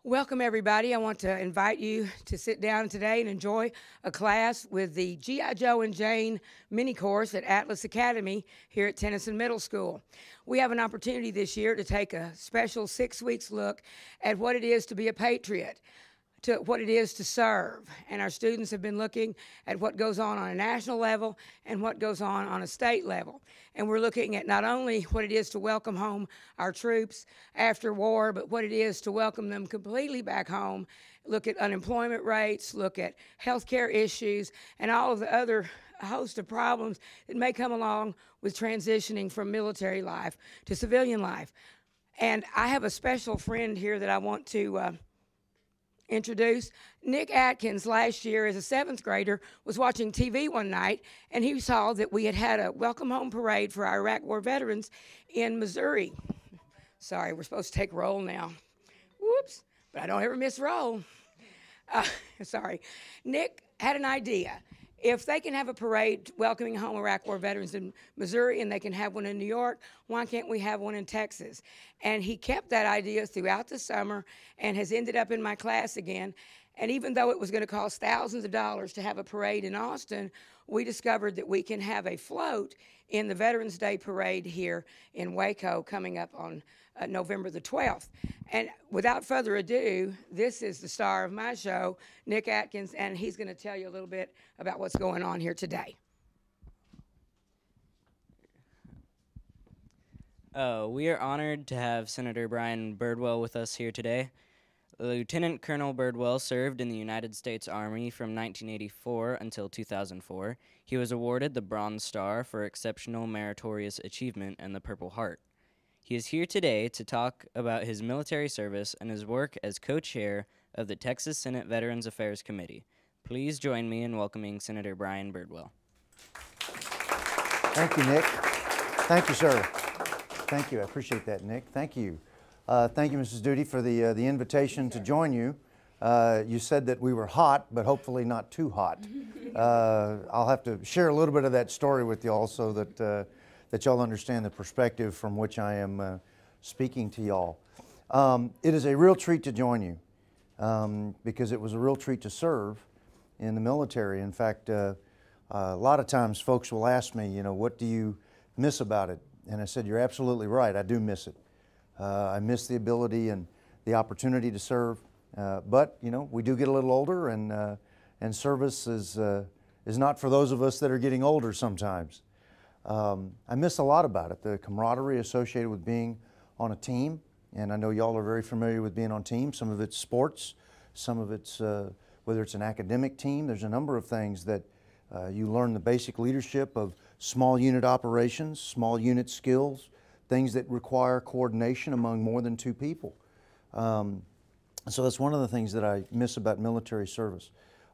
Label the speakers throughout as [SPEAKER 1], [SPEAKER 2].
[SPEAKER 1] Welcome, everybody. I want to invite you to sit down today and enjoy a class with the G.I. Joe and Jane mini course at Atlas Academy here at Tennyson Middle School. We have an opportunity this year to take a special 6 weeks look at what it is to be a patriot, to what it is to serve. And our students have been looking at what goes on a national level and what goes on a state level. And we're looking at not only what it is to welcome home our troops after war, but what it is to welcome them completely back home, look at unemployment rates, look at healthcare issues, and all of the other host of problems that may come along with transitioning from military life to civilian life. And I have a special friend here that I want to introduce. Nick Atkins last year as a 7th grader was watching TV one night, and he saw that we had a welcome home parade for our Iraq War veterans in Missouri. Sorry, we're supposed to take roll now. Whoops, but I don't ever miss roll. Sorry. Nick had an idea. If they can have a parade welcoming home Iraq War veterans in Missouri and they can have one in New York, why can't we have one in Texas? And he kept that idea throughout the summer and has ended up in my class again. And even though it was going to cost thousands of dollars to have a parade in Austin, we discovered that we can have a float in the Veterans Day Parade here in Waco coming up on November the 12th. And without further ado, this is the star of my show, Nick Atkins, and he's going to tell you a little bit about what's going on here today.
[SPEAKER 2] We are honored to have Senator Brian Birdwell with us here today. Lieutenant Colonel Birdwell served in the United States Army from 1984 until 2004. He was awarded the Bronze Star for exceptional meritorious achievement and the Purple Heart. He is here today to talk about his military service and his work as co-chair of the Texas Senate Veterans Affairs Committee. Please join me in welcoming Senator Brian Birdwell.
[SPEAKER 3] Thank you, Nick. Thank you, sir. Thank you. I appreciate that, Nick. Thank you. Thank you, Mrs. Duty, for the invitation to join you. You said that we were hot, but hopefully not too hot. I'll have to share a little bit of that story with you all so that that y'all understand the perspective from which I am speaking to y'all. It is a real treat to join you because it was a real treat to serve in the military. In fact, a lot of times folks will ask me, you know, what do you miss about it? And I said, you're absolutely right, I do miss it. I miss the ability and the opportunity to serve, but you know, we do get a little older, and service is not for those of us that are getting older sometimes. I miss a lot about it, the camaraderie associated with being on a team, and I know y'all are very familiar with being on teams. Some of it's sports, some of it's whether it's an academic team. There's a number of things that you learn the basic leadership of small unit operations, small unit skills, things that require coordination among more than 2 people. So that's one of the things that I miss about military service.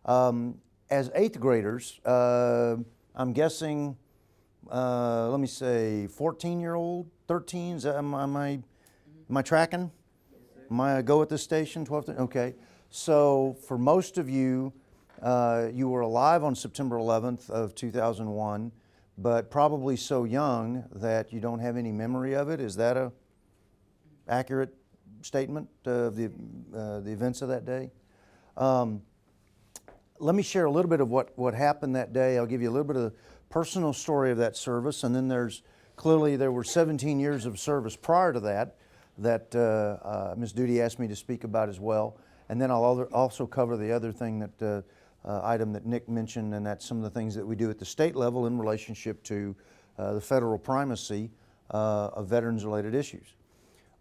[SPEAKER 3] As 8th graders, I'm guessing, let me say, 14-year-old, 13s, am I tracking? Am I a go at this station, 12? Okay. So for most of you, you were alive on September 11th of 2001, but probably so young that you don't have any memory of it. Is that a accurate statement of the events of that day? Let me share a little bit of what happened that day. I'll give you a little bit of the personal story of that service, and then there were 17 years of service prior to that Ms. Duty asked me to speak about as well. And then I'll also cover the other thing that item that Nick mentioned, and that's some of the things that we do at the state level in relationship to the federal primacy of veterans-related issues.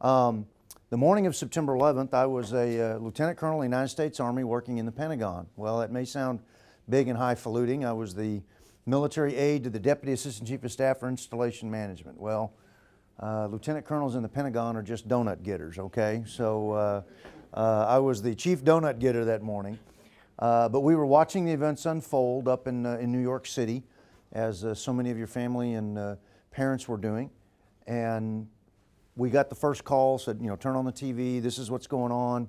[SPEAKER 3] The morning of September 11th, I was a lieutenant colonel in the United States Army working in the Pentagon. Well, that may sound big and highfalutin. I was the military aide to the Deputy Assistant Chief of Staff for Installation Management. Well, lieutenant colonels in the Pentagon are just donut getters, okay? So I was the chief donut getter that morning. But we were watching the events unfold up in New York City, as so many of your family and parents were doing. And we got the first call, said, you know, turn on the TV, this is what's going on.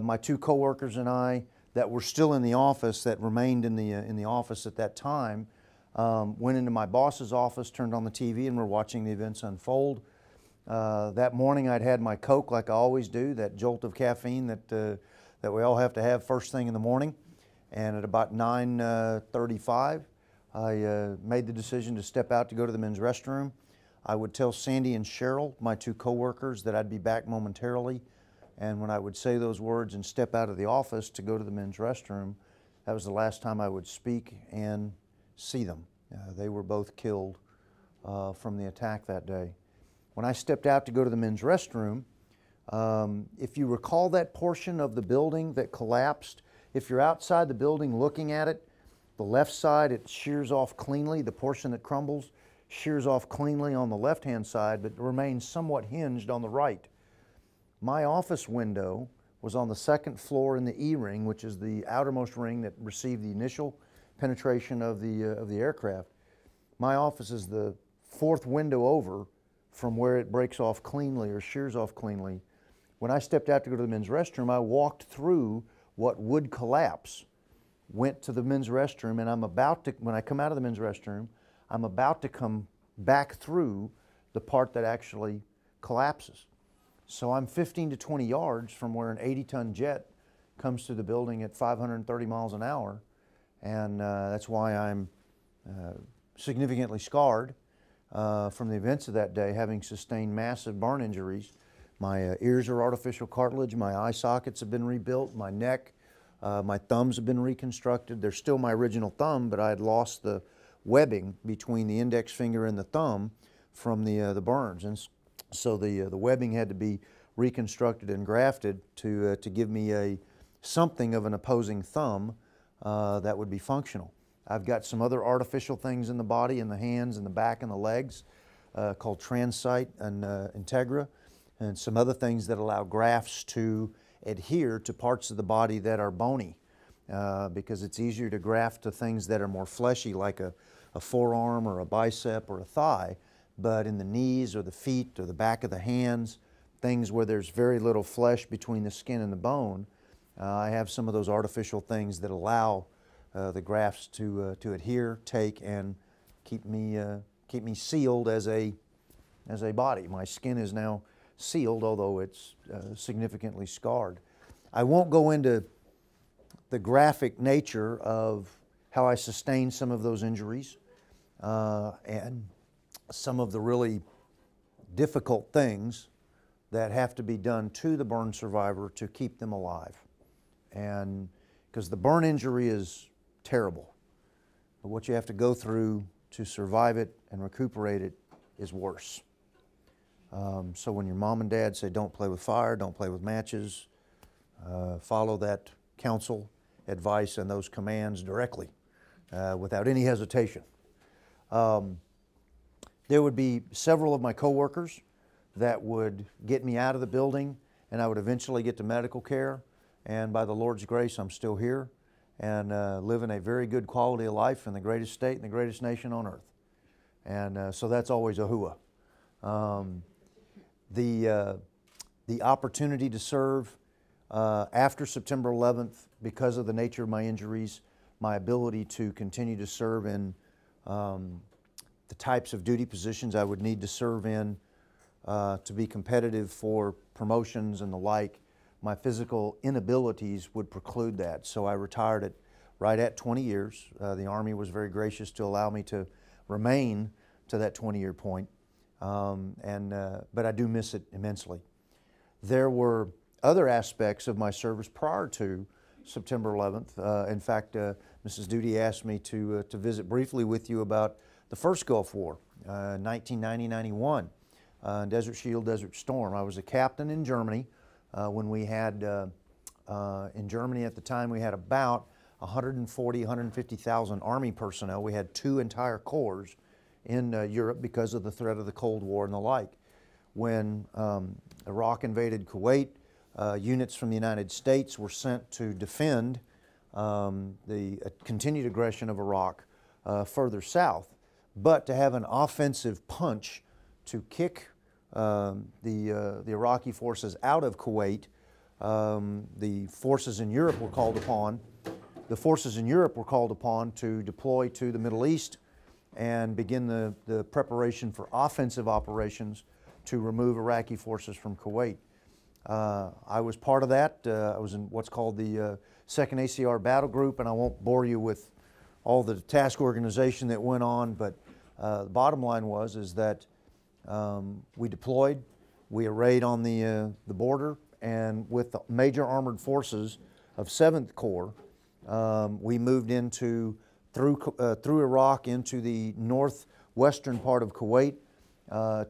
[SPEAKER 3] My 2 coworkers and I that were still in the office, that remained in the office at that time, went into my boss's office, turned on the TV, and we're watching the events unfold. That morning I'd had my Coke like I always do, that jolt of caffeine that we all have to have first thing in the morning. And at about 9:35, I made the decision to step out to go to the men's restroom. I would tell Sandy and Cheryl, my two coworkers, that I'd be back momentarily. And when I would say those words and step out of the office to go to the men's restroom, that was the last time I would speak and see them. They were both killed from the attack that day. When I stepped out to go to the men's restroom, if you recall that portion of the building that collapsed, if you're outside the building looking at it, the left side, it shears off cleanly. The portion that crumbles shears off cleanly on the left-hand side, but remains somewhat hinged on the right. My office window was on the second floor in the E-ring, which is the outermost ring that received the initial penetration of the aircraft. My office is the fourth window over from where it breaks off cleanly or shears off cleanly. When I stepped out to go to the men's restroom, I walked through what would collapse, went to the men's restroom, and I'm about to, when I come out of the men's restroom, I'm about to come back through the part that actually collapses. So I'm 15 to 20 yards from where an 80-ton jet comes to the building at 530 miles an hour, and that's why I'm significantly scarred from the events of that day, having sustained massive burn injuries. My ears are artificial cartilage, my eye sockets have been rebuilt, my neck, my thumbs have been reconstructed. They're still my original thumb, but I had lost the webbing between the index finger and the thumb from the burns, and so the webbing had to be reconstructed and grafted to give me something of an opposing thumb that would be functional. I've got some other artificial things in the body, in the hands, and the back, and the legs, called Transite and Integra, and some other things that allow grafts to adhere to parts of the body that are bony, because it's easier to graft to things that are more fleshy, like a forearm or a bicep or a thigh. But in the knees or the feet or the back of the hands, things where there's very little flesh between the skin and the bone, I have some of those artificial things that allow the grafts to adhere, take, and keep me sealed as a body. My skin is now sealed, although it's significantly scarred. I won't go into the graphic nature of how I sustained some of those injuries and some of the really difficult things that have to be done to the burn survivor to keep them alive. And because the burn injury is terrible, but what you have to go through to survive it and recuperate it is worse. So when your mom and dad say don't play with fire, don't play with matches, follow that counsel, advice, and those commands directly without any hesitation. There would be several of my coworkers that would get me out of the building, and I would eventually get to medical care, and by the Lord's grace I'm still here and living a very good quality of life in the greatest state and the greatest nation on earth. And so that's always a hooah. The opportunity to serve after September 11th, because of the nature of my injuries, my ability to continue to serve in the types of duty positions I would need to serve in to be competitive for promotions and the like, my physical inabilities would preclude that. So I retired at right at 20 years. The Army was very gracious to allow me to remain to that 20-year point, but I do miss it immensely. There were other aspects of my service prior to September 11th. In fact, Mrs. Duty asked me to visit briefly with you about the first Gulf War, 1990-91, Desert Shield, Desert Storm. I was a captain in Germany when we had, in Germany at the time, we had about 150,000 Army personnel. We had 2 entire corps in Europe because of the threat of the Cold War and the like. When Iraq invaded Kuwait, units from the United States were sent to defend the continued aggression of Iraq further south, but to have an offensive punch to kick the Iraqi forces out of Kuwait. The forces in Europe were called upon. The forces in Europe were called upon to deploy to the Middle East and begin the preparation for offensive operations to remove Iraqi forces from Kuwait. I was part of that. I was in what's called the 2nd ACR Battle Group, and I won't bore you with all the task organization that went on, but the bottom line is that we deployed, we arrayed on the border, and with the major armored forces of 7th Corps, we moved through Iraq into the northwestern part of Kuwait,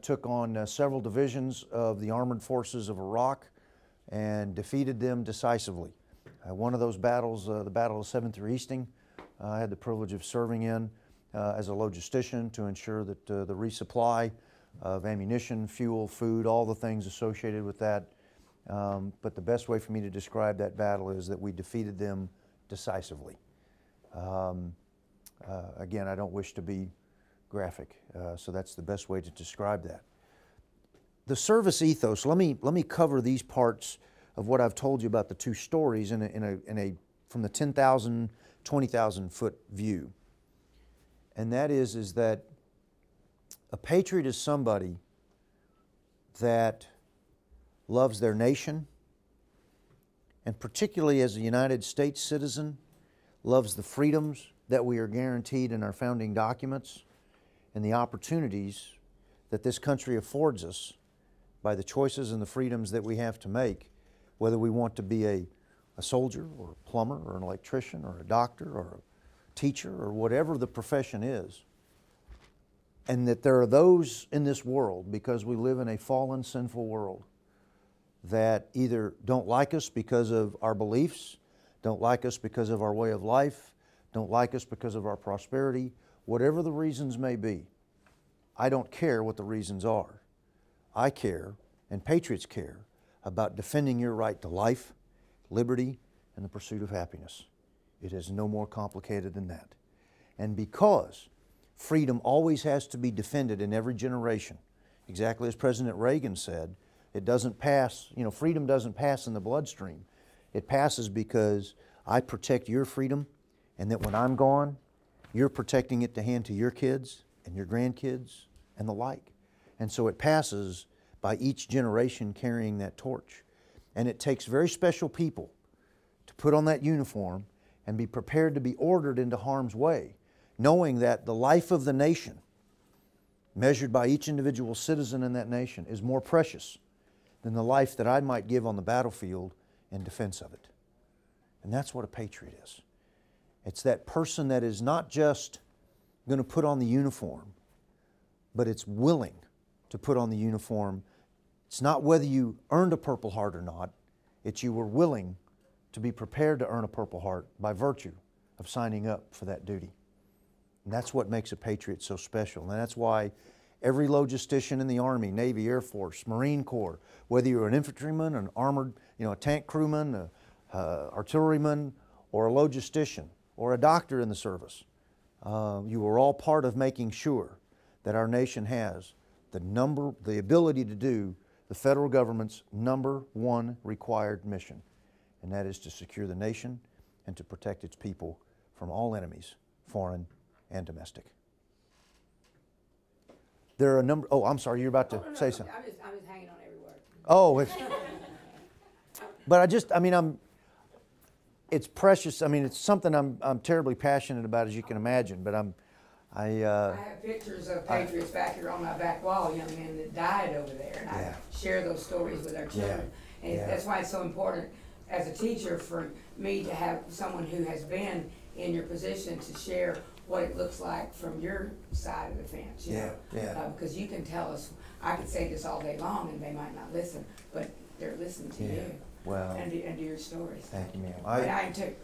[SPEAKER 3] took on several divisions of the armored forces of Iraq and defeated them decisively. One of those battles, the Battle of 7th Easting, I had the privilege of serving in as a logistician to ensure that the resupply of ammunition, fuel, food, all the things associated with that. But the best way for me to describe that battle is that we defeated them decisively. Again, I don't wish to be graphic, so that's the best way to describe that. The service ethos, let me cover these parts of what I've told you about the two stories from the 10,000, 20,000 foot view. And that is that a patriot is somebody that loves their nation, and particularly as a United States citizen, loves the freedoms that we are guaranteed in our founding documents and the opportunities that this country affords us by the choices and the freedoms that we have to make, whether we want to be a soldier or a plumber or an electrician or a doctor or a teacher or whatever the profession is. And that there are those in this world, because we live in a fallen, sinful world, that either don't like us because of our beliefs, don't like us because of our way of life, don't like us because of our prosperity, whatever the reasons may be. I don't care what the reasons are. I care, and patriots care, about defending your right to life, liberty, and the pursuit of happiness. It is no more complicated than that. And because freedom always has to be defended in every generation, exactly as President Reagan said, it doesn't pass, freedom doesn't pass in the bloodstream. It passes because I protect your freedom, and that when I'm gone, you're protecting it to hand to your kids and your grandkids and the like. And so it passes by each generation carrying that torch. And it takes very special people to put on that uniform and be prepared to be ordered into harm's way, knowing that the life of the nation, measured by each individual citizen in that nation, is more precious than the life that I might give on the battlefield in defense of it. And that's what a patriot is. It's that person that is not just going to put on the uniform, but it's willing to put on the uniform. It's not whether you earned a Purple Heart or not, it's you were willing to be prepared to earn a Purple Heart by virtue of signing up for that duty. And that's what makes a patriot so special. And that's why every logistician in the Army, Navy, Air Force, Marine Corps, whether you're an infantryman, an armored, a tank crewman, an artilleryman, or a logistician, or a doctor in the service, you are all part of making sure that our nation has the ability to do the federal government's #1 required mission, and that is to secure the nation and to protect its people from all enemies, foreign and domestic. There are a number, I'm sorry, you're about to say something.
[SPEAKER 1] I'm just hanging on every word.
[SPEAKER 3] Oh, but it's precious. It's something I'm terribly passionate about, as you can imagine, but I
[SPEAKER 1] have pictures of patriots back here on my back wall, young men that died over there, and I share those stories with our children. And that's why it's so important as a teacher for me to have someone who has been in your position to share what it looks like from your side of the fence, because you can tell us. I could say this all day long and they might not listen, but they're listening to you.
[SPEAKER 3] Well,
[SPEAKER 1] and to your stories.
[SPEAKER 3] Thank you, ma'am.
[SPEAKER 1] I am too.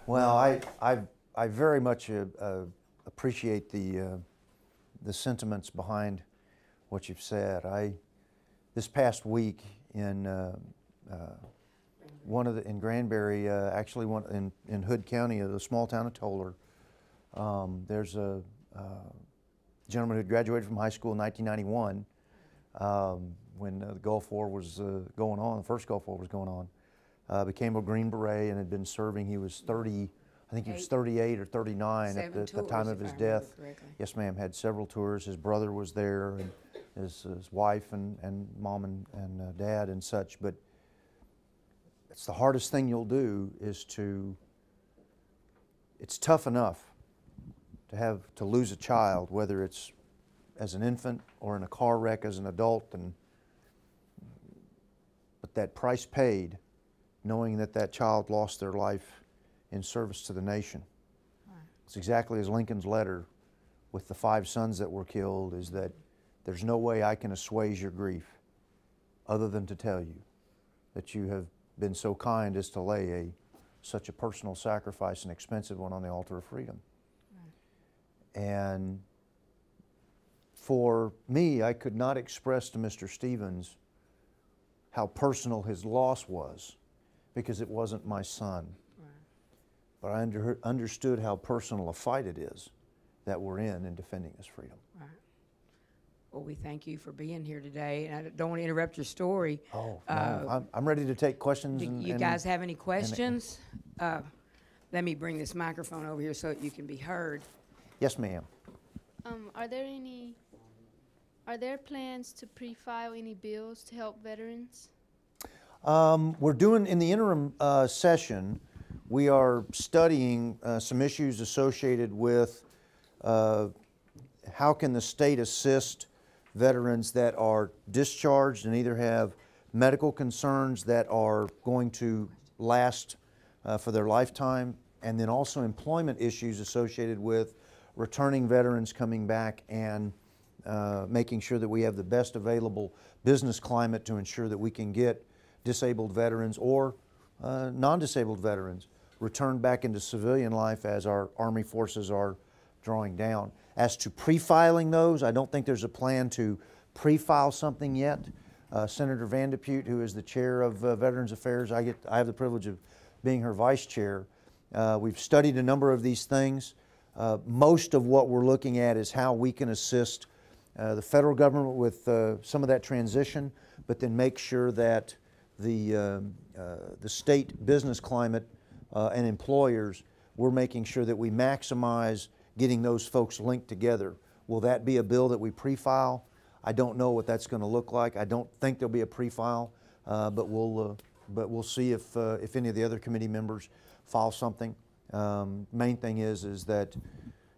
[SPEAKER 3] Well, I very much appreciate the sentiments behind what you've said. This past week in in Granbury, actually in Hood County, the small town of Toller, there's a gentleman who graduated from high school in 1991 when the Gulf War was going on, the first Gulf War was going on. Became a Green Beret and had been serving. He was 30, I think he was 38 or 39 at the time of his death. Yes, ma'am. Had several tours. His brother was there, and his wife and mom and dad and such, but it's the hardest thing you'll do is it's tough enough to lose a child, whether it's as an infant or in a car wreck as an adult, but that price paid, knowing that child lost their life in service to the nation. Right. It's exactly as Lincoln's letter with the 5 sons that were killed, is that there's no way I can assuage your grief other than to tell you that you have been so kind as to lay such a personal sacrifice, an expensive one, on the altar of freedom. Right. And for me, I could not express to Mr. Stevens how personal his loss was, because it wasn't my son. Right. But I understood how personal a fight it is that we're in defending this freedom. Right.
[SPEAKER 1] Well, we thank you for being here today, and I don't want to interrupt your story.
[SPEAKER 3] Oh, no, I'm ready to take questions.
[SPEAKER 1] Do you guys have any questions? Let me bring this microphone over here so that you can be heard.
[SPEAKER 3] Yes, ma'am.
[SPEAKER 4] Are there plans to pre-file any bills to help veterans?
[SPEAKER 3] We're doing, in the interim session, we are studying some issues associated with how can the state assist veterans that are discharged and either have medical concerns that are going to last for their lifetime, and then also employment issues associated with returning veterans coming back and making sure that we have the best available business climate to ensure that we can get disabled veterans or non-disabled veterans returned back into civilian life as our Army forces are drawing down. As to pre-filing those, I don't think there's a plan to pre-file something yet. Senator Van de Putte, who is the chair of Veterans Affairs, I have the privilege of being her vice chair. We've studied a number of these things. Most of what we're looking at is how we can assist the federal government with some of that transition, but then make sure that the state business climate and employers, we're making sure that we maximize getting those folks linked together. Will that be a bill that we pre-file? I don't know what that's going to look like. I don't think there'll be a pre-file, but we'll see if any of the other committee members file something. Main thing is that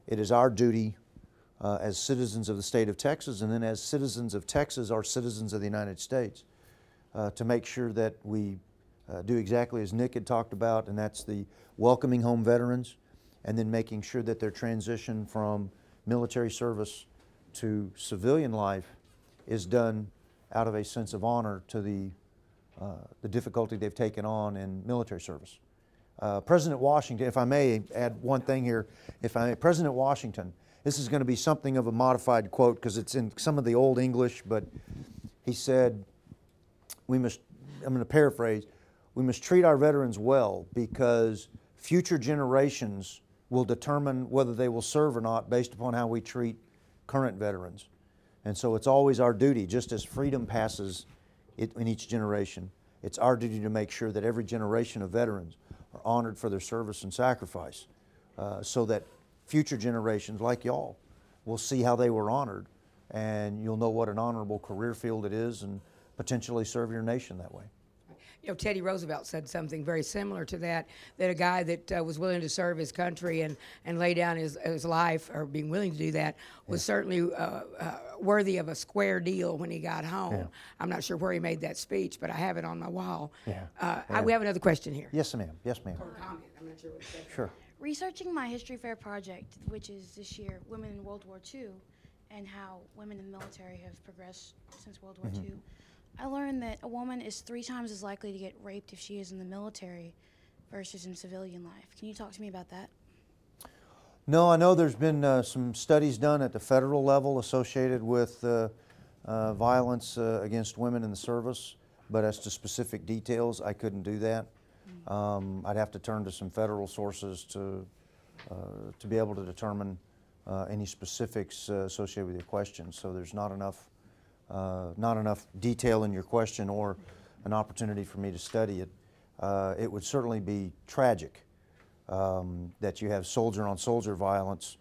[SPEAKER 3] it is our duty as citizens of the state of Texas, and then as citizens of Texas are citizens of the United States, to make sure that we do exactly as Nick had talked about, and that's the welcoming home veterans, and then making sure that their transition from military service to civilian life is done out of a sense of honor to the difficulty they've taken on in military service. President Washington, if I may add one thing here, President Washington, this is going to be something of a modified quote because it's in some of the old English, but he said, I'm going to paraphrase, we must treat our veterans well because future generations will determine whether they will serve or not based upon how we treat current veterans. And so it's always our duty, just as freedom passes in each generation, it's our duty to make sure that every generation of veterans are honored for their service and sacrifice, so that future generations like y'all will see how they were honored, and you'll know what an honorable career field it is and potentially serve your nation that way.
[SPEAKER 1] You know, Teddy Roosevelt said something very similar to that a guy that was willing to serve his country and lay down his life, or being willing to do that, was certainly worthy of a square deal when he got home. Yeah. I'm not sure where he made that speech, but I have it on my wall. Yeah. We have another question here.
[SPEAKER 3] Yes, ma'am. Yes, ma'am.
[SPEAKER 1] Or comment. I'm not sure what it said.
[SPEAKER 3] Sure.
[SPEAKER 5] Researching my History Fair project, which is this year, Women in World War II, and how women in the military have progressed since World War II, I learned that a woman is 3 times as likely to get raped if she is in the military versus in civilian life. Can you talk to me about that?
[SPEAKER 3] No, I know there's been some studies done at the federal level associated with violence against women in the service, but as to specific details, I couldn't do that. I'd have to turn to some federal sources to be able to determine any specifics associated with your question. So there's not enough detail in your question or an opportunity for me to study it. It would certainly be tragic that you have soldier-on-soldier violence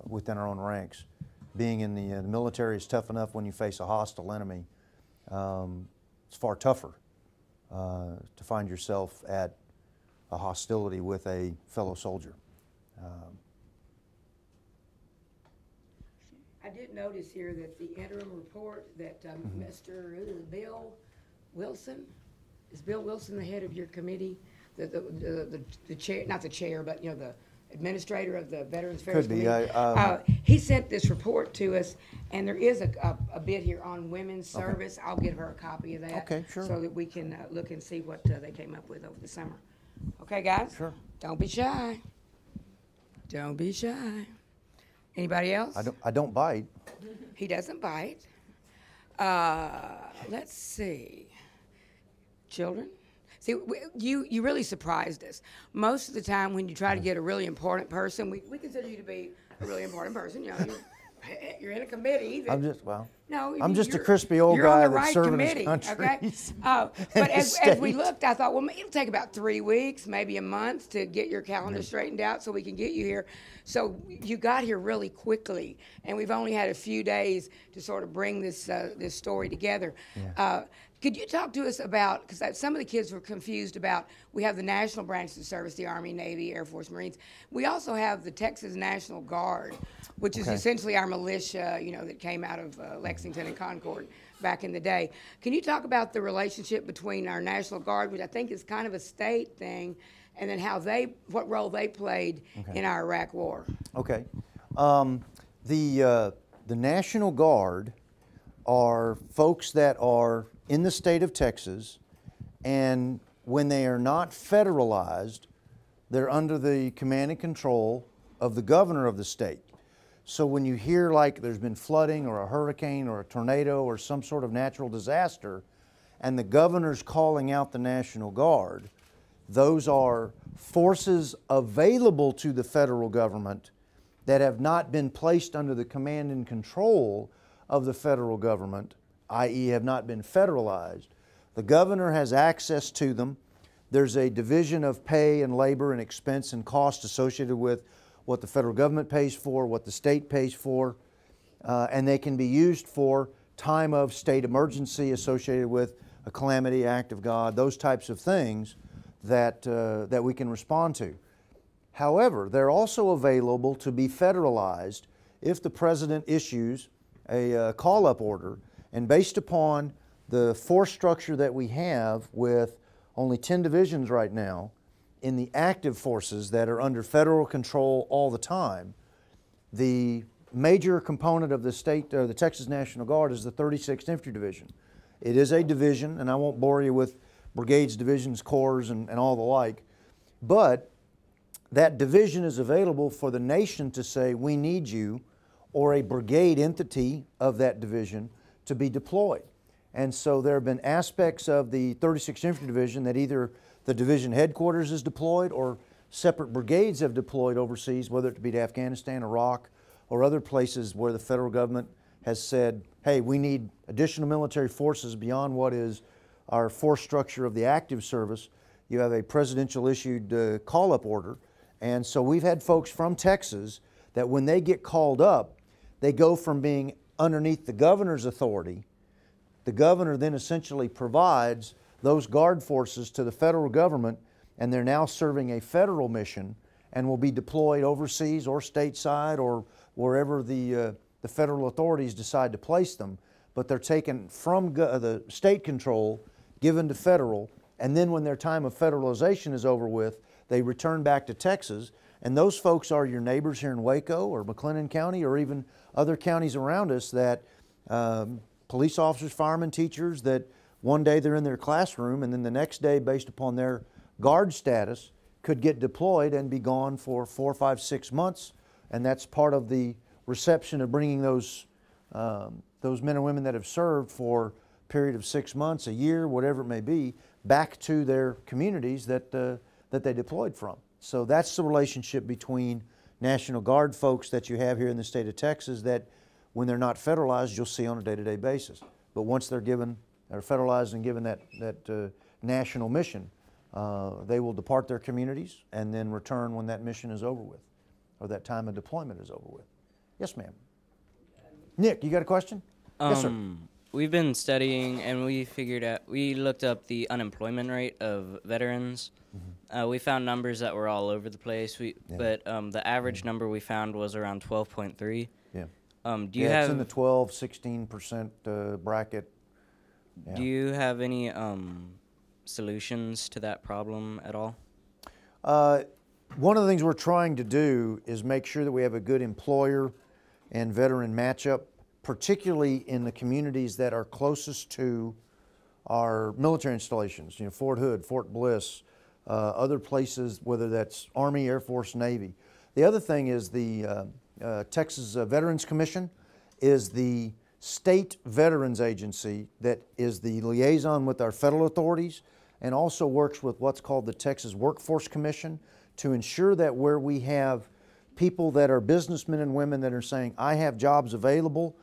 [SPEAKER 3] within our own ranks. being in the military is tough enough when you face a hostile enemy. It's far tougher to find yourself at a hostility with a fellow soldier.
[SPEAKER 1] I did notice here that the interim report that Mr. Bill Wilson, is Bill Wilson the head of your committee? The chair, not the chair, but the administrator of the Veterans Affairs
[SPEAKER 3] Could be.
[SPEAKER 1] Committee. He sent this report to us, and there is a bit here on women's service. I'll give her a copy of that.
[SPEAKER 3] Okay, sure.
[SPEAKER 1] So that we can look and see what they came up with over the summer. Okay, guys?
[SPEAKER 3] Sure.
[SPEAKER 1] Don't be shy. Don't be shy. Anybody else?
[SPEAKER 3] I don't bite.
[SPEAKER 1] He doesn't bite. Let's see. Children? See, you really surprised us. Most of the time when you try to get a really important person, we consider you to be a really important person. You're in a committee.
[SPEAKER 3] I'm just, well,
[SPEAKER 1] No,
[SPEAKER 3] I'm just a crispy old
[SPEAKER 1] you're on
[SPEAKER 3] guy
[SPEAKER 1] the
[SPEAKER 3] that's
[SPEAKER 1] right
[SPEAKER 3] serving his
[SPEAKER 1] committee,
[SPEAKER 3] country.
[SPEAKER 1] Okay? But as we looked, I thought, well, it'll take about 3 weeks, maybe a month to get your calendar straightened out so we can get you here. So you got here really quickly, and we've only had a few days to sort of bring this story together.
[SPEAKER 3] Yeah.
[SPEAKER 1] Could you talk to us about, because some of the kids were confused about, we have the national branches of service, the Army, Navy, Air Force, Marines. We also have the Texas National Guard, which is essentially our militia, that came out of Lexington and Concord back in the day. Can you talk about the relationship between our National Guard, which I think is kind of a state thing, and then what role they played in our Iraq War?
[SPEAKER 3] Okay. The National Guard are folks that are in the state of Texas, and when they are not federalized, they're under the command and control of the governor of the state. So when you hear like there's been flooding or a hurricane or a tornado or some sort of natural disaster, and the governor's calling out the National Guard, those are forces available to the federal government that have not been placed under the command and control of the federal government, i.e. have not been federalized. The governor has access to them. There's a division of pay and labor and expense and cost associated with what the federal government pays for, what the state pays for, and they can be used for time of state emergency associated with a calamity, act of God, those types of things that we can respond to. However, they're also available to be federalized if the president issues a call-up order, and based upon the force structure that we have with only 10 divisions right now in the active forces that are under federal control all the time, the major component of the state, or the Texas National Guard, is the 36th Infantry Division. It is a division, and I won't bore you with brigades, divisions, corps, and all the like, but that division is available for the nation to say, we need you, or a brigade entity of that division to be deployed. And so there have been aspects of the 36th Infantry Division that either the division headquarters is deployed or separate brigades have deployed overseas, whether it be to Afghanistan, Iraq, or other places where the federal government has said, hey, we need additional military forces beyond what is our force structure of the active service. You have a presidential issued call-up order. And so we've had folks from Texas that when they get called up, they go from being underneath the governor's authority. The governor then essentially provides those guard forces to the federal government, and they're now serving a federal mission and will be deployed overseas or stateside or wherever the federal authorities decide to place them. But they're taken from the state control, given to federal, and then when their time of federalization is over with, they return back to Texas. And those folks are your neighbors here in Waco or McLennan County or even other counties around us that police officers, firemen, teachers, that one day they're in their classroom and then the next day, based upon their guard status, could get deployed and be gone for 4, 5, 6 months. And that's part of the reception of bringing those men and women that have served for a period of 6 months, a year, whatever it may be, back to their communities that they deployed from. So that's the relationship between National Guard folks that you have here in the state of Texas that when they're not federalized, you'll see on a day-to-day basis. But once they're federalized and given that national mission, they will depart their communities and then return when that mission is over with, or that time of deployment is over with. Yes, ma'am. Nick, you got a question? Yes, sir.
[SPEAKER 2] We've been studying and we looked up the unemployment rate of veterans. We found numbers that were all over the place. But the average number we found was around 12.3.
[SPEAKER 3] Yeah.
[SPEAKER 2] Do you
[SPEAKER 3] It's
[SPEAKER 2] have
[SPEAKER 3] in the 12-16% bracket. Yeah.
[SPEAKER 2] Do you have any solutions to that problem at all?
[SPEAKER 3] One of the things we're trying to do is make sure that we have a good employer and veteran matchup, particularly in the communities that are closest to our military installations, you know, Fort Hood, Fort Bliss, other places, whether that's Army, Air Force, Navy. The other thing is the Texas Veterans Commission is the state veterans agency that is the liaison with our federal authorities and also works with what's called the Texas Workforce Commission to ensure that where we have people that are businessmen and women that are saying, I have jobs available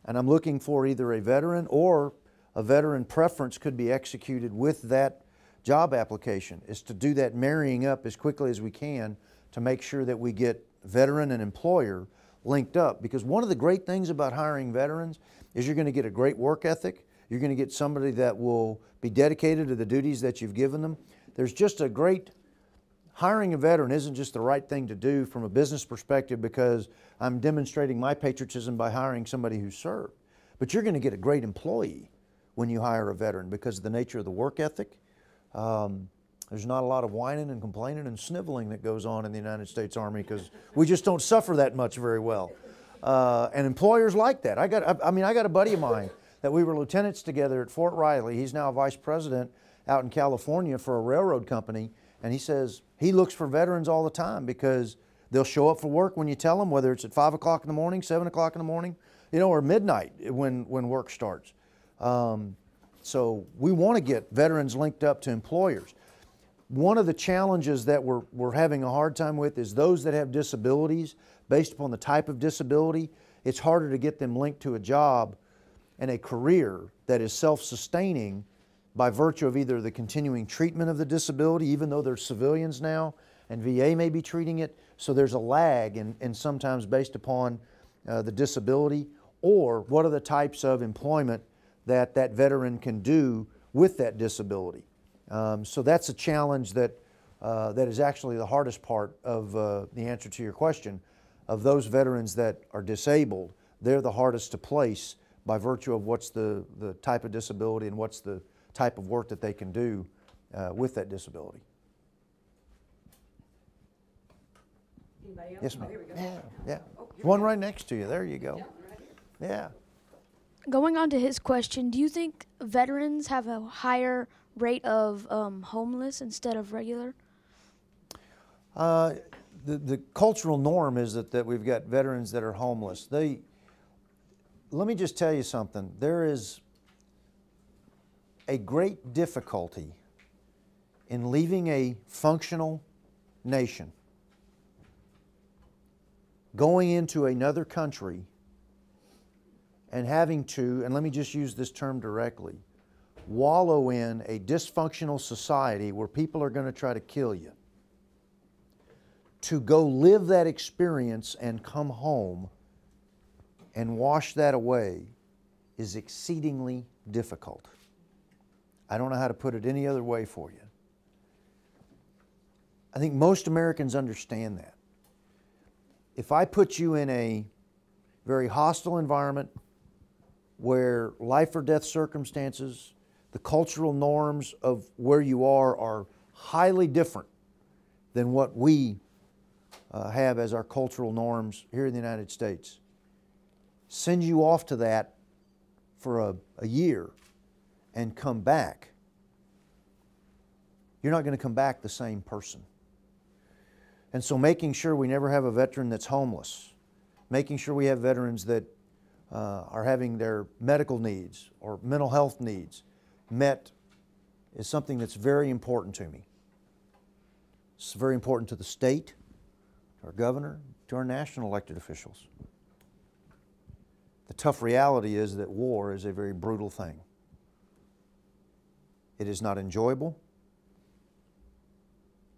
[SPEAKER 3] and I'm looking for either a veteran or a veteran preference could be executed with that job application, is to do that marrying up as quickly as we can to make sure that we get veteran and employer linked up. Because one of the great things about hiring veterans is you're going to get a great work ethic. You're going to get somebody that will be dedicated to the duties that you've given them. There's just a great, hiring a veteran isn't just the right thing to do from a business perspective because I'm demonstrating my patriotism by hiring somebody who served. But you're going to get a great employee when you hire a veteran because of the nature of the work ethic. There's not a lot of whining and complaining and sniveling that goes on in the United States Army because we just don't suffer that much very well. And employers like that. I got a buddy of mine that we were lieutenants together at Fort Riley. He's now a vice president out in California for a railroad company. And he says he looks for veterans all the time because they'll show up for work when you tell them, whether it's at 5 o'clock in the morning, 7 o'clock in the morning, you know, or midnight when work starts. So we want to get veterans linked up to employers. One of the challenges that we're having a hard time with is those that have disabilities. Based upon the type of disability, it's harder to get them linked to a job and a career that is self-sustaining by virtue of either the continuing treatment of the disability, even though they're civilians now, and VA may be treating it, so there's a lag, and sometimes based upon the disability, or what are the types of employment that that veteran can do with that disability. So that's a challenge that is actually the hardest part of the answer to your question. Of those veterans that are disabled, they're the hardest to place by virtue of what's the type of disability and what's the type of work that they can do with that disability.
[SPEAKER 1] Anybody else?
[SPEAKER 3] Yes, ma'am.
[SPEAKER 1] Oh, here we go.
[SPEAKER 3] Yeah, yeah.
[SPEAKER 1] Oh,
[SPEAKER 3] One right next to you. There you go. Yeah.
[SPEAKER 6] Going on to his question, do you think veterans have a higher rate of homeless instead of regular?
[SPEAKER 3] The cultural norm is that we've got veterans that are homeless. Let me just tell you something. There is a great difficulty in leaving a functional nation, going into another country and having to, and let me just use this term directly, wallow in a dysfunctional society where people are going to try to kill you. To go live that experience and come home and wash that away is exceedingly difficult. I don't know how to put it any other way for you. I think most Americans understand that. If I put you in a very hostile environment where life or death circumstances, the cultural norms of where you are highly different than what we have as our cultural norms here in the United States, send you off to that for a year and come back, you're not going to come back the same person. And so making sure we never have a veteran that's homeless, making sure we have veterans that are having their medical needs or mental health needs met is something that's very important to me. It's very important to the state, to our governor, to our national elected officials. The tough reality is that war is a very brutal thing. It is not enjoyable,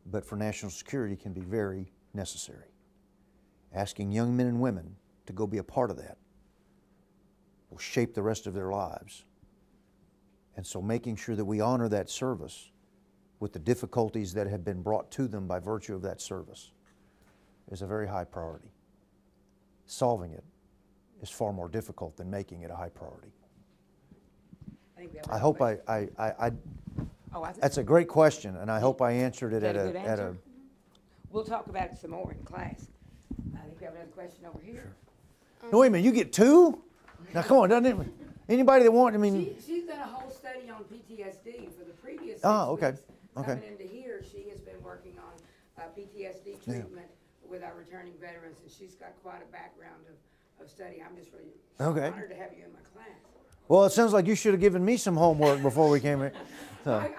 [SPEAKER 3] but for national security can be very necessary. Asking young men and women to go be a part of that will shape the rest of their lives. And so making sure that we honor that service with the difficulties that have been brought to them by virtue of that service is a very high priority. Solving it is far more difficult than making it a high priority. I hope that's a great question, and I hope I answered it at a.
[SPEAKER 1] We'll talk about it some more in class. I think we have another question over here.
[SPEAKER 3] No, wait a minute, you get two? Now come on, doesn't it? Anybody that wants, I mean.
[SPEAKER 1] She's done a whole study on PTSD for the previous 6
[SPEAKER 3] okay,
[SPEAKER 1] weeks.
[SPEAKER 3] okay.
[SPEAKER 1] Coming into here, she has been working on PTSD treatment with our returning veterans, and she's got quite a background of study. I'm just really honored to have you in my class.
[SPEAKER 3] Well, it sounds like you should have given me some homework before we came here. So.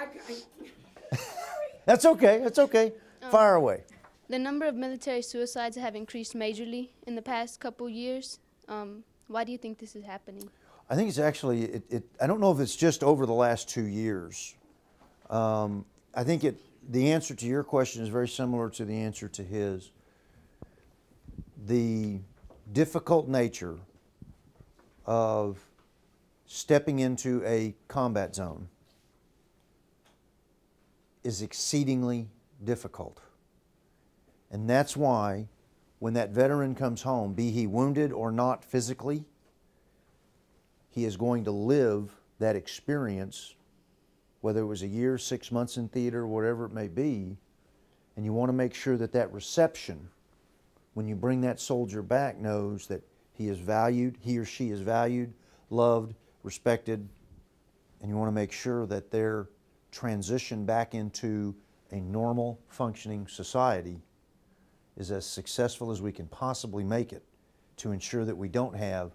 [SPEAKER 3] That's okay. That's okay. Fire away.
[SPEAKER 4] The number of military suicides have increased majorly in the past couple years. Why do you think this is happening?
[SPEAKER 3] I think it's actually, I don't know if it's just over the last 2 years. I think the answer to your question is very similar to the answer to his. The difficult nature of stepping into a combat zone is exceedingly difficult. And that's why when that veteran comes home, be he wounded or not physically, he is going to live that experience, whether it was a year, 6 months in theater, whatever it may be, and you want to make sure that that reception, when you bring that soldier back, knows that he is valued, he or she is valued, loved, respected, and you want to make sure that their transition back into a normal functioning society is as successful as we can possibly make it to ensure that we don't have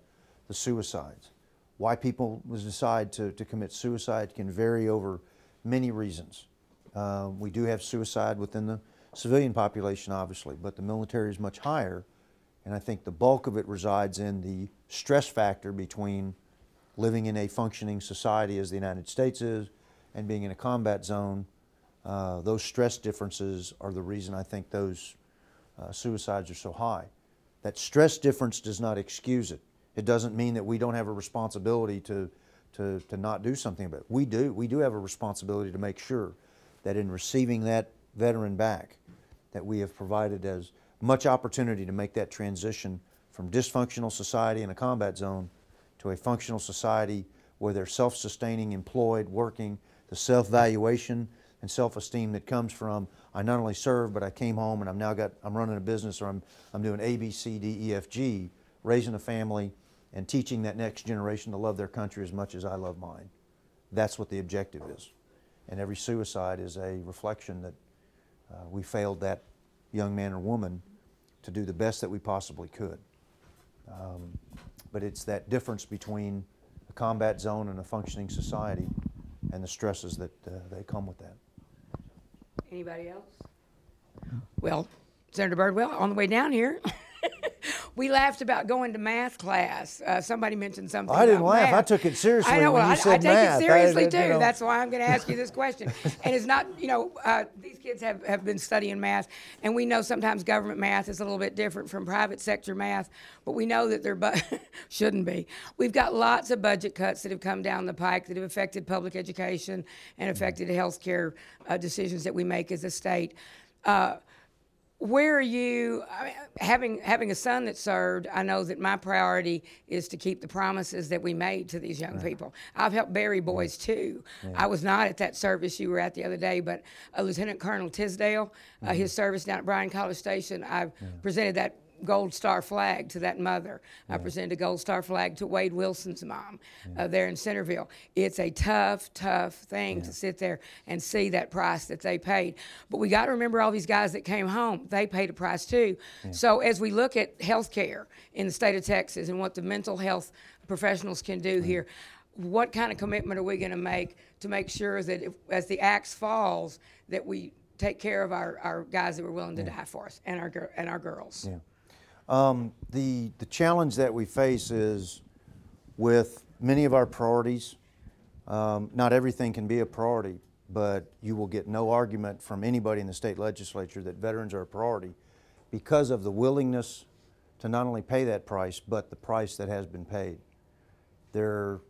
[SPEAKER 3] the suicides. Why people decide to commit suicide can vary over many reasons. We do have suicide within the civilian population, obviously, but the military is much higher, and I think the bulk of it resides in the stress factor between living in a functioning society as the United States is and being in a combat zone. Those stress differences are the reason I think those suicides are so high. That stress difference does not excuse it. It doesn't mean that we don't have a responsibility to not do something about it. We do. We do have a responsibility to make sure that in receiving that veteran back, that we have provided as much opportunity to make that transition from dysfunctional society in a combat zone to a functional society where they're self-sustaining, employed, working, the self-valuation and self-esteem that comes from, I not only served, but I came home and I'm running a business, or I'm doing A, B, C, D, E, F, G, raising a family and teaching that next generation to love their country as much as I love mine. That's what the objective is. And every suicide is a reflection that we failed that young man or woman to do the best that we possibly could. But it's that difference between a combat zone and a functioning society and the stresses that they come with that.
[SPEAKER 1] Anybody else? Well, Senator Birdwell, on the way down here, we laughed about going to math class. Somebody mentioned something
[SPEAKER 3] I didn't
[SPEAKER 1] about
[SPEAKER 3] laugh.
[SPEAKER 1] math.
[SPEAKER 3] I took it seriously
[SPEAKER 1] I know.
[SPEAKER 3] when
[SPEAKER 1] Well,
[SPEAKER 3] you said
[SPEAKER 1] I take
[SPEAKER 3] math.
[SPEAKER 1] it seriously too.
[SPEAKER 3] You know.
[SPEAKER 1] That's why I'm going to ask you this question. And it's not, these kids have been studying math, and we know sometimes government math is a little bit different from private sector math, but we know that they're shouldn't be. We've got lots of budget cuts that have come down the pike that have affected public education and affected health care decisions that we make as a state. Where are you, having a son that served, I know that my priority is to keep the promises that we made to these young people. I've helped bury boys too. I was not at that service you were at the other day, but Lieutenant Colonel Tisdale, his service down at Bryan College Station, I presented that Gold Star flag to that mother. I presented a Gold Star flag to Wade Wilson's mom there in Centerville. It's a tough, tough thing to sit there and see that price that they paid. But we got to remember all these guys that came home, they paid a price too. So as we look at health care in the state of Texas and what the mental health professionals can do here, what kind of commitment are we going to make sure that as the axe falls, that we take care of our guys that were willing to die for us and our girls?
[SPEAKER 3] The challenge that we face is with many of our priorities, not everything can be a priority, but you will get no argument from anybody in the state legislature that veterans are a priority because of the willingness to not only pay that price, but the price that has been paid. There are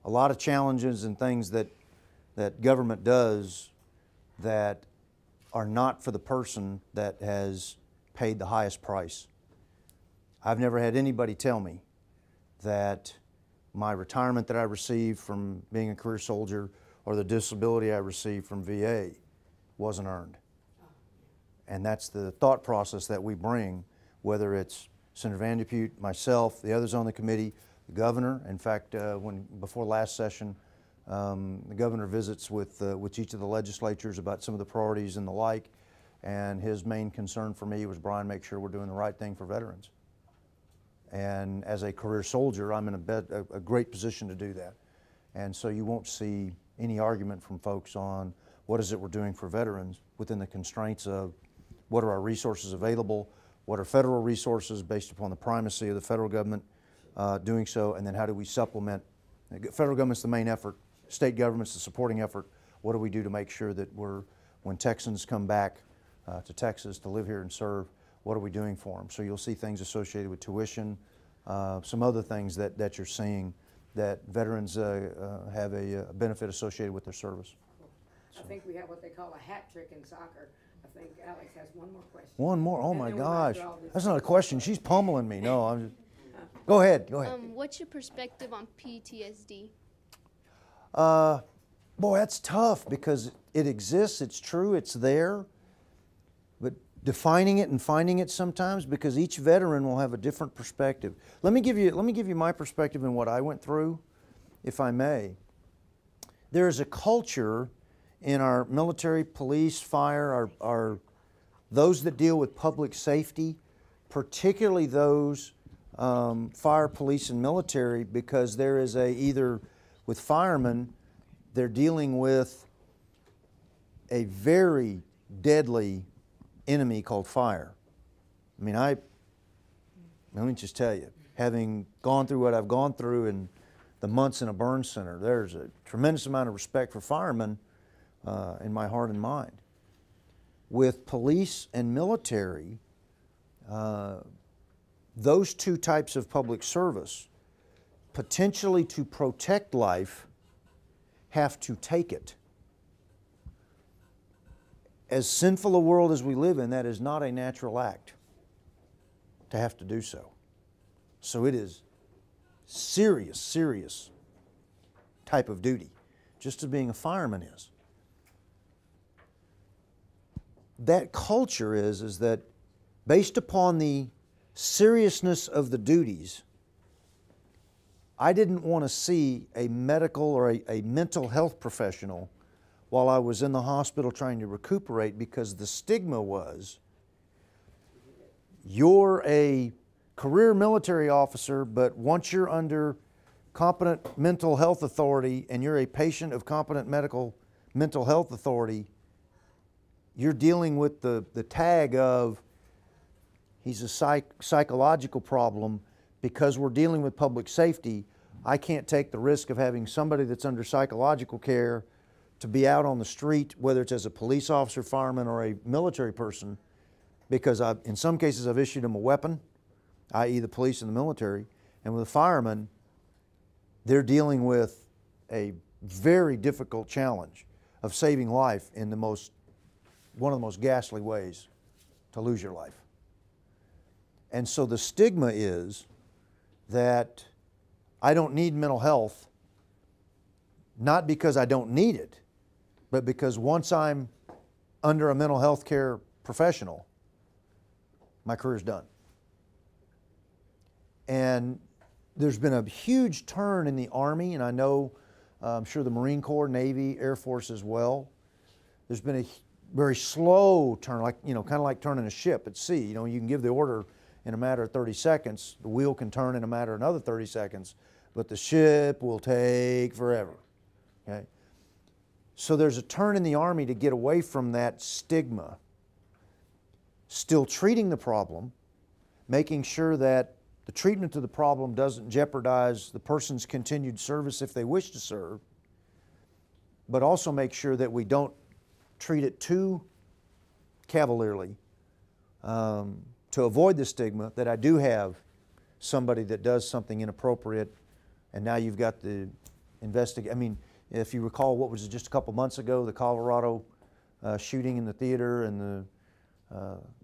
[SPEAKER 3] a lot of challenges and things that government does that are not for the person that has paid the highest price. I've never had anybody tell me that my retirement that I received from being a career soldier or the disability I received from VA wasn't earned. And that's the thought process that we bring, whether it's Senator Van de Putte, myself, the others on the committee, the governor. In fact, before last session, the governor visits with each of the legislatures about some of the priorities and the like, and his main concern for me was, Brian, make sure we're doing the right thing for veterans. And as a career soldier, I'm in a great position to do that. And so you won't see any argument from folks on what is it we're doing for veterans within the constraints of what are our resources available, what are federal resources based upon the primacy of the federal government doing so, and then how do we supplement. The federal government's the main effort, state government's the supporting effort. What do we do to make sure that when Texans come back to Texas to live here and serve, what are we doing for them? So you'll see things associated with tuition, some other things that you're seeing that veterans have a benefit associated with their service.
[SPEAKER 1] I think we have what they call a hat trick in soccer. I think Alex has one more question.
[SPEAKER 3] One more? Oh
[SPEAKER 1] And
[SPEAKER 3] my
[SPEAKER 1] then we might
[SPEAKER 3] gosh.
[SPEAKER 1] draw this.
[SPEAKER 3] That's not a question. She's pummeling me. No, I'm just. Go ahead.
[SPEAKER 4] What's your perspective on PTSD?
[SPEAKER 3] Boy, that's tough because it exists, it's true, it's there. But defining it and finding it sometimes, because each veteran will have a different perspective. Let me give you my perspective and what I went through, if I may. There is a culture in our military, police, fire, those that deal with public safety, particularly those fire, police, and military, because there is either with firemen, they're dealing with a very deadly enemy called fire. I mean, let me just tell you, having gone through what I've gone through in the months in a burn center, there's a tremendous amount of respect for firemen in my heart and mind. With police and military, those two types of public service, potentially to protect life, have to take it. As sinful a world as we live in, that is not a natural act to have to do so. So it is serious, serious type of duty, just as being a fireman is. That culture is that based upon the seriousness of the duties, I didn't want to see a medical or a mental health professional while I was in the hospital trying to recuperate, because the stigma was, you're a career military officer, but once you're under competent mental health authority and you're a patient of competent mental health authority, you're dealing with the tag of he's a psychological problem. Because we're dealing with public safety, I can't take the risk of having somebody that's under psychological care to be out on the street, whether it's as a police officer, fireman, or a military person, because in some cases I've issued them a weapon, i.e. the police and the military, and with a fireman, they're dealing with a very difficult challenge of saving life in one of the most ghastly ways to lose your life. And so the stigma is that I don't need mental health, not because I don't need it, but because once I'm under a mental health care professional, my career's done. And there's been a huge turn in the Army, and I know, I'm sure the Marine Corps, Navy, Air Force as well. There's been a very slow turn, kind of like turning a ship at sea. You can give the order in a matter of 30 seconds. The wheel can turn in a matter of another 30 seconds, but the ship will take forever. Okay? So there's a turn in the Army to get away from that stigma, still treating the problem, making sure that the treatment of the problem doesn't jeopardize the person's continued service if they wish to serve, but also make sure that we don't treat it too cavalierly, to avoid the stigma that I do have somebody that does something inappropriate And now you've got the I mean, if you recall what was just a couple months ago, the Colorado shooting in the theater, and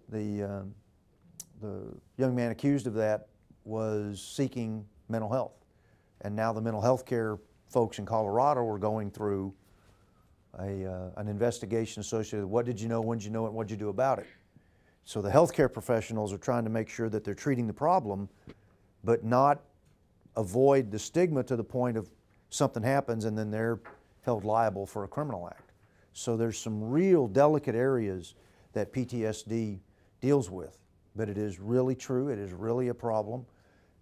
[SPEAKER 3] the young man accused of that was seeking mental health. And now the mental health care folks in Colorado are going through an investigation associated with what did you know, when did you know it, what did you do about it. So the healthcare professionals are trying to make sure that they're treating the problem, but not avoid the stigma to the point of something happens and then they're held liable for a criminal act. So there's some real delicate areas that PTSD deals with, but it is really true, it is really a problem,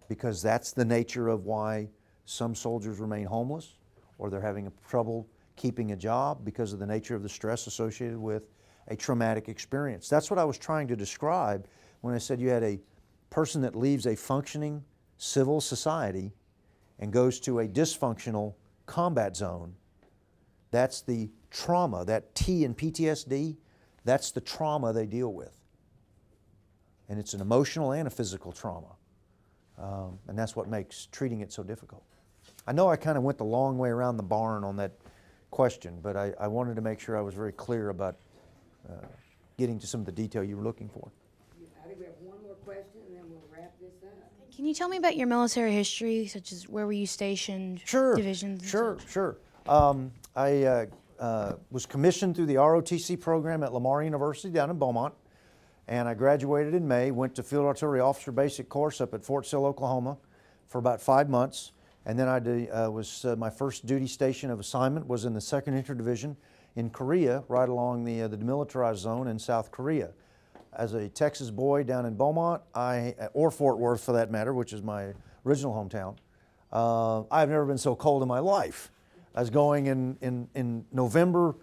[SPEAKER 3] because that's the nature of why some soldiers remain homeless, or they're having trouble keeping a job because of the nature of the stress associated with a traumatic experience. That's what I was trying to describe when I said you had a person that leaves a functioning civil society and goes to a dysfunctional combat zone. That's the trauma, that T in PTSD, that's the trauma they deal with. And it's an emotional and a physical trauma. And that's what makes treating it so difficult. I know I kind of went the long way around the barn on that question, but I wanted to make sure I was very clear about getting to some of the detail you were looking for.
[SPEAKER 1] I think we have one more question, and then we'll wrap this up.
[SPEAKER 5] Can you tell me about your military history, such as where were you stationed, divisions? And such?
[SPEAKER 3] Sure. I was commissioned through the ROTC program at Lamar University down in Beaumont, and I graduated in May, went to Field Artillery Officer Basic Course up at Fort Sill, Oklahoma for about 5 months, and then my first duty station of assignment was in the 2nd Infantry Division in Korea, right along the demilitarized zone in South Korea. As a Texas boy down in Beaumont, or Fort Worth for that matter, which is my original hometown, I've never been so cold in my life. I was going in November.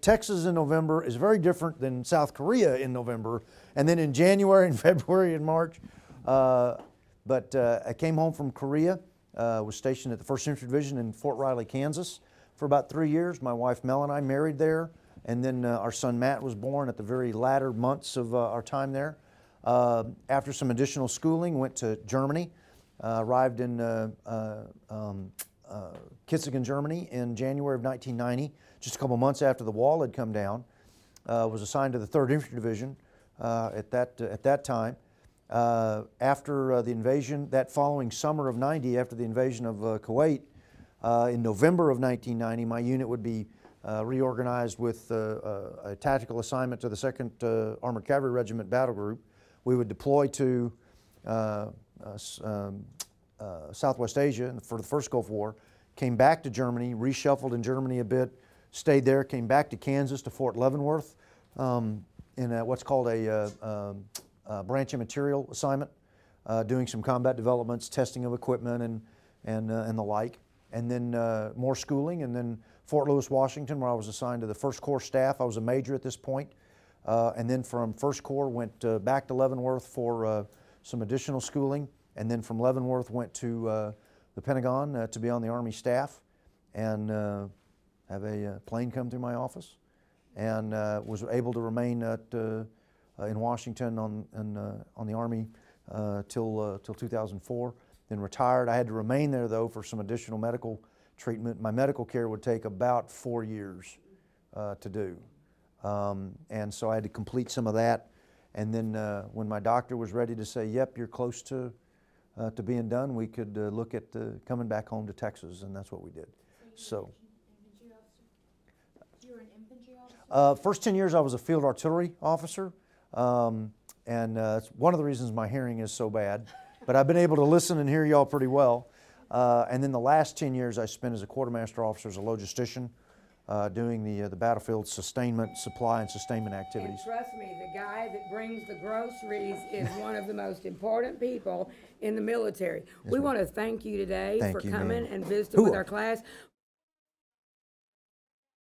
[SPEAKER 3] Texas in November is very different than South Korea in November, and then in January and February and March. But I came home from Korea, was stationed at the 1st Infantry Division in Fort Riley, Kansas for about 3 years. My wife Mel and I married there, and then our son Matt was born at the very latter months of our time there. After some additional schooling, went to Germany, arrived in Kitzingen, Germany in January of 1990, just a couple months after the wall had come down. Was assigned to the 3rd Infantry Division at that time. After the invasion, that following summer of '90, after the invasion of Kuwait, in November of 1990, my unit would be reorganized with a tactical assignment to the 2nd Armored Cavalry Regiment Battle Group. We would deploy to Southwest Asia for the first Gulf War, came back to Germany, reshuffled in Germany a bit, stayed there, came back to Kansas to Fort Leavenworth in what's called a branch and material assignment, doing some combat developments, testing of equipment and the like. And then more schooling, and then Fort Lewis, Washington, where I was assigned to the 1st Corps staff. I was a major at this point. And then from 1st Corps went back to Leavenworth for some additional schooling. And then from Leavenworth went to the Pentagon to be on the Army staff and have a plane come through my office, and was able to remain in Washington on the Army till 2004. Then retired. I had to remain there though for some additional medical treatment. My medical care would take about 4 years to do, and so I had to complete some of that. And then when my doctor was ready to say, "Yep, you're close to being done," we could look at coming back home to Texas, and that's what we did. So.
[SPEAKER 5] You were an infantry officer?
[SPEAKER 3] First 10 years I was a field artillery officer, and it's one of the reasons my hearing is so bad. But I've been able to listen and hear y'all pretty well. And then the last 10 years I spent as a quartermaster officer, as a logistician, doing the battlefield sustainment, supply and sustainment activities.
[SPEAKER 1] And trust me, the guy that brings the groceries is one of the most important people in the military. We want to thank you today for coming and visiting with our class.